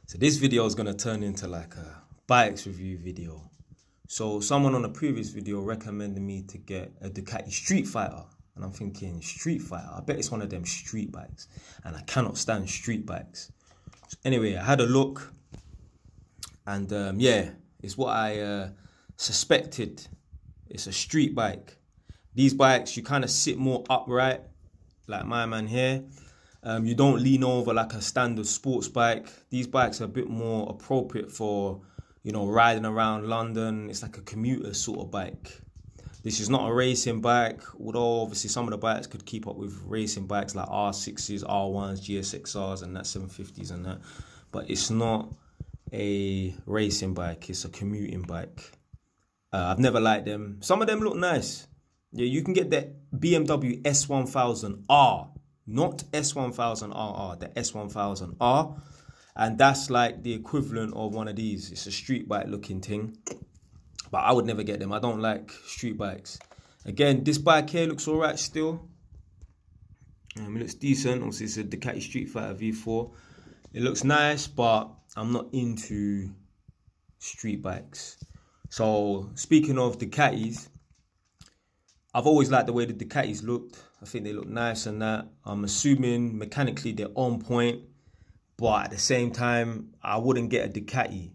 So this video is gonna turn into like a bikes review video. So someone on a previous video recommended me to get a Ducati Street Fighter. And I'm thinking, Street Fighter? I bet it's one of them street bikes. And I cannot stand street bikes. So anyway, I had a look. And yeah, it's what I suspected. It's a street bike. These bikes, you kind of sit more upright, like my man here. You don't lean over like a standard sports bike. These bikes are a bit more appropriate for, riding around London. It's like a commuter sort of bike. This is not a racing bike, although obviously some of the bikes could keep up with racing bikes like R6s, R1s, GSXRs and that 750s and that. But it's not a racing bike, it's a commuting bike. I've never liked them. Some of them look nice. Yeah, you can get the BMW S1000R, not S1000RR, the S1000R. And that's like the equivalent of one of these. It's a street bike looking thing. But I would never get them. I don't like street bikes. Again, this bike here looks alright still. It looks decent. Obviously, it's a Ducati Street Fighter V4. It looks nice, but I'm not into street bikes. So, speaking of Ducatis, I've always liked the way the Ducatis looked. I think they look nice and that. I'm assuming mechanically they're on point. But at the same time, I wouldn't get a Ducati.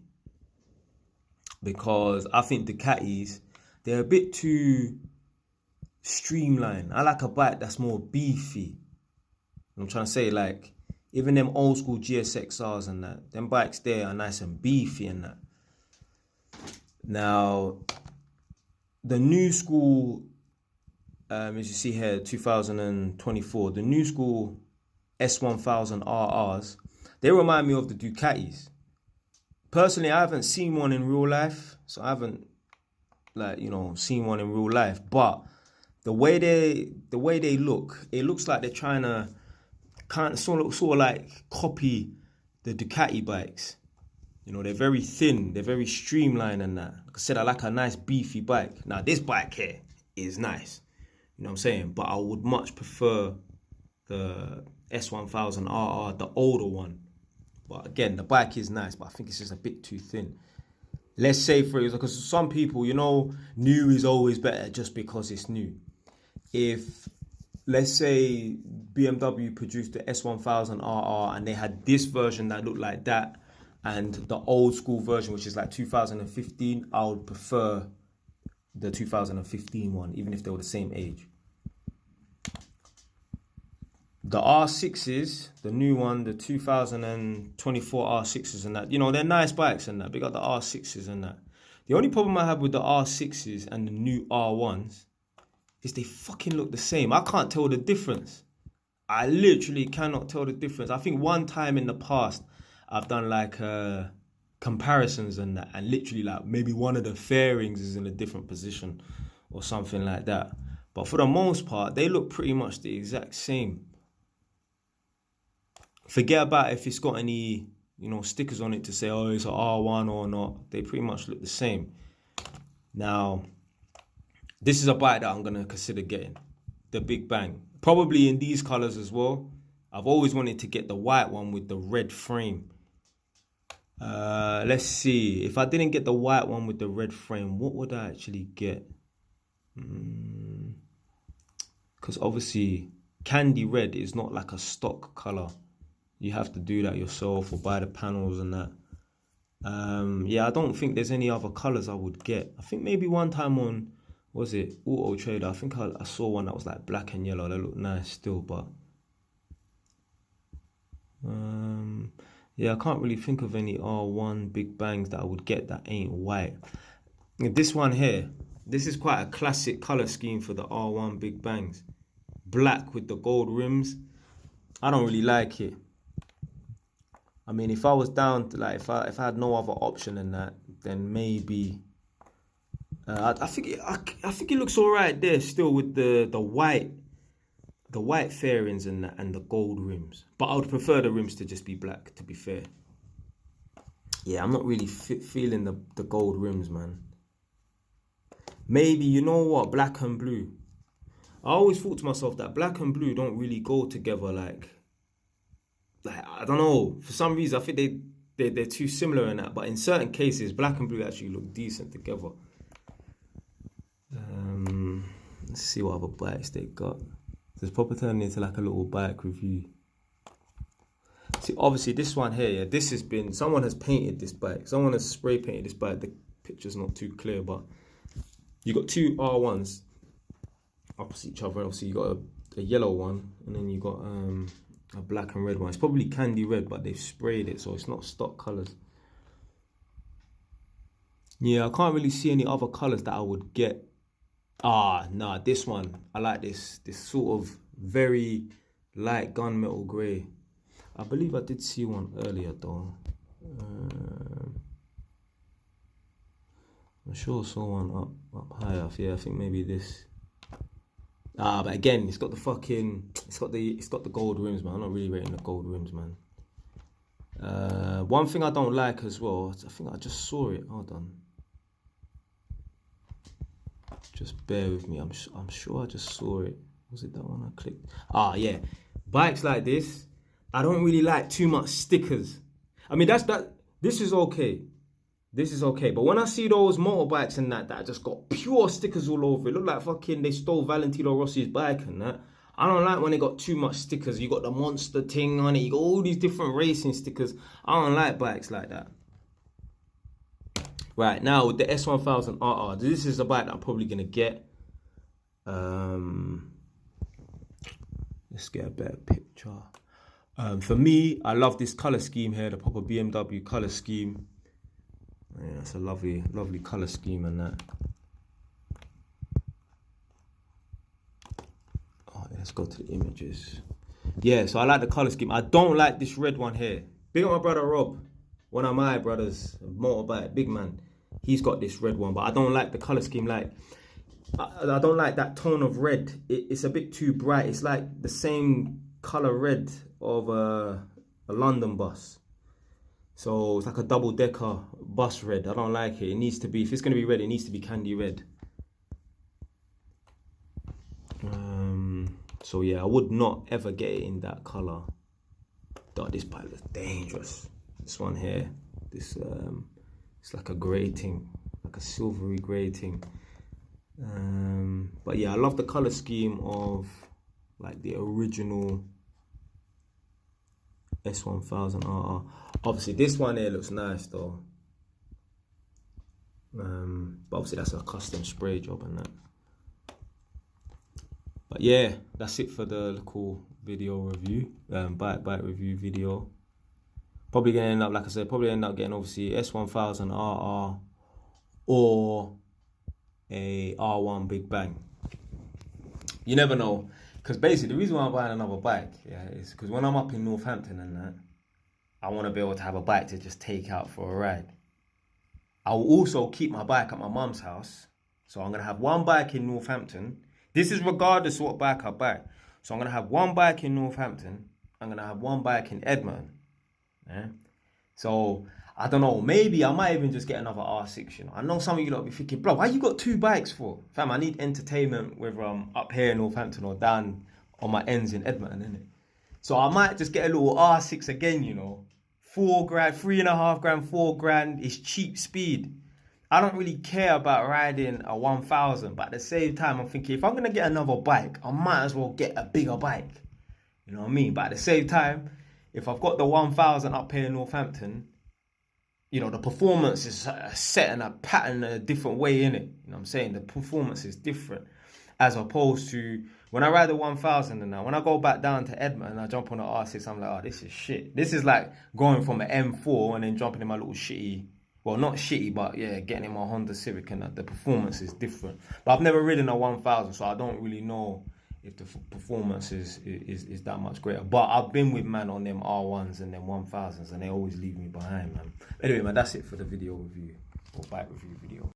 Because I think Ducatis, they're a bit too streamlined. I like a bike that's more beefy. I'm trying to say, like, even them old school GSXRs and that, them bikes there are nice and beefy and that. Now, the new school, as you see here, 2024, the new school S1000RRs, they remind me of the Ducatis. Personally, I haven't seen one in real life, so I haven't, seen one in real life. But the way they look, it looks like they're trying to sort of like copy the Ducati bikes. They're very thin, they're very streamlined and that. Like I said, I like a nice beefy bike. Now, this bike here is nice, you know what I'm saying? But I would much prefer the S1000RR, the older one. But again, the bike is nice, but I think it's just a bit too thin. Let's say, for example, because some people, new is always better just because it's new. If, let's say, BMW produced the S1000RR and they had this version that looked like that and the old school version, which is like 2015, I would prefer the 2015 one, even if they were the same age. The R6s, the new one, the 2024 R6s and that, they're nice bikes and that. They got the R6s and that. The only problem I have with the R6s and the new R1s is they fucking look the same. I can't tell the difference. I literally cannot tell the difference. I think one time in the past, I've done like comparisons and that, and literally like maybe one of the fairings is in a different position or something like that. But for the most part, they look pretty much the exact same. Forget about if it's got any, stickers on it to say, oh, it's an R1 or not. They pretty much look the same. Now, this is a bike that I'm going to consider getting. The Big Bang. Probably in these colors as well. I've always wanted to get the white one with the red frame. Let's see. If I didn't get the white one with the red frame, what would I actually get? Because obviously, candy red is not like a stock color. You have to do that yourself or buy the panels and that. Yeah, I don't think there's any other colors I would get. I think maybe one time on, was it Auto Trader? I think I saw one that was like black and yellow. That looked nice still, but yeah, I can't really think of any R1 Big Bangs that I would get that ain't white. This one here, this is quite a classic color scheme for the R1 Big Bangs. Black with the gold rims. I don't really like it. I mean, if I was down to if I had no other option than that, then maybe I think it looks alright there still with the white fairings and the gold rims. But I would prefer the rims to just be black, to be fair. Yeah, I'm not really feeling the gold rims, man. Maybe, you know what, black and blue. I always thought to myself that black and blue don't really go together like I don't know. For some reason, I think they're too similar in that. But in certain cases, black and blue actually look decent together. Let's see what other bikes they got. It's probably turning into like a little bike review. See, obviously this one here, yeah, this has been, someone has painted this bike. Someone has spray painted this bike. The picture's not too clear, but you got two R1s opposite each other. Obviously you got a yellow one, and then you got a black and red one. It's probably candy red, but they've sprayed it, so it's not stock colours. Yeah, I can't really see any other colours that I would get. Nah, this one. I like this sort of very light gunmetal grey. I believe I did see one earlier though. I'm sure I saw one up higher. Yeah, I think maybe this. But again, it's got the gold rims, man. I'm not really rating the gold rims, man. One thing I don't like as well, I think I just saw it. Hold on. Just bear with me. I'm sure I just saw it. Was it that one I clicked? Yeah. Bikes like this, I don't really like too much stickers. I mean, this is okay. This is okay. But when I see those motorbikes and that just got pure stickers all over it, look like fucking they stole Valentino Rossi's bike and that. I don't like when they got too much stickers. You got the monster thing on it. You got all these different racing stickers. I don't like bikes like that. Right, now with the S1000RR, this is the bike that I'm probably going to get. Let's get a better picture. For me, I love this colour scheme here, the proper BMW colour scheme. Yeah, it's a lovely colour scheme and that. Let's go to the images. Yeah, so I like the colour scheme. I don't like this red one here. Big up my brother Rob. One of my brothers, motorbike, big man. He's got this red one, but I don't like the colour scheme. Like, I don't like that tone of red. It's a bit too bright. It's like the same colour red of a London bus. So it's like a double-decker bus red. I don't like it. It needs to be, if it's going to be red, it needs to be candy red. So yeah, I would not ever get it in that colour. This bike looks dangerous. This one here, this it's like a grating, like a silvery grating. But yeah, I love the color scheme of like the original S1000RR. Obviously, this one here looks nice though. But obviously that's a custom spray job and that. But yeah, that's it for the little video review, bike review video. Probably gonna end up, like I said, getting obviously S1000RR or a R1 Big Bang. You never know, because basically the reason why I'm buying another bike, yeah, is because when I'm up in Northampton and that, I want to be able to have a bike to just take out for a ride. I will also keep my bike at my mum's house, so I'm gonna have one bike in Northampton. This is regardless of what bike I buy. So I'm gonna have one bike in Northampton. I'm gonna have one bike in Edmonton. Yeah. So I don't know. Maybe I might even just get another R6. You know, I know some of you lot be thinking, bro, why you got two bikes for? Fam, I need entertainment whether I'm up here in Northampton or down on my ends in Edmonton, innit? So I might just get a little R6 again. You know, $4 grand, $3.5 grand, $4 grand. It's cheap speed. I don't really care about riding a 1000, but at the same time, I'm thinking if I'm gonna get another bike, I might as well get a bigger bike. You know what I mean? But at the same time, if I've got the 1000 up here in Northampton, you know, the performance is set in a pattern a different way in it. You know what I'm saying? The performance is different as opposed to when I ride the 1000 and now when I go back down to Edmonton and I jump on the R6, I'm like, oh, this is shit. This is like going from an M4 and then jumping in my little shitty. Well, not shitty, but yeah, getting in my Honda Civic and that, the performance is different. But I've never ridden a 1000, so I don't really know if the performance is that much greater. But I've been with man on them R1s and them 1000s, and they always leave me behind, man. Anyway, man, that's it for the video review or bike review video.